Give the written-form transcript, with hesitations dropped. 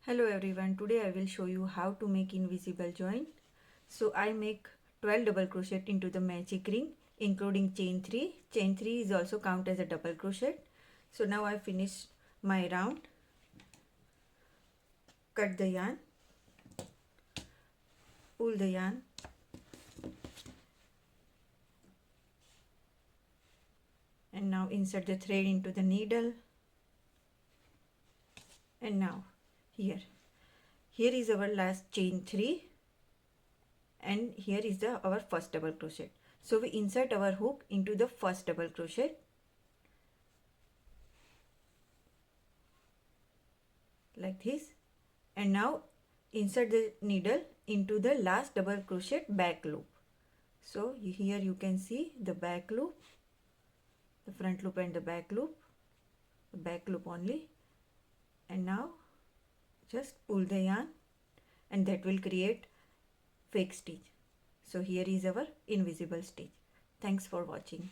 Hello everyone, today I will show you how to make invisible join. So I make 12 double crochet into the magic ring including chain 3. Chain 3 is also count as a double crochet. So now I finished my round. Cut the yarn, pull the yarn, and now insert the thread into the needle. And now here is our last chain 3 and here is our first double crochet. So we insert our hook into the first double crochet like this, and now insert the needle into the last double crochet back loop. So here you can see the back loop, the front loop and the back loop only, and now just pull the yarn and that will create fake stitch. So here is our invisible stitch. Thanks for watching.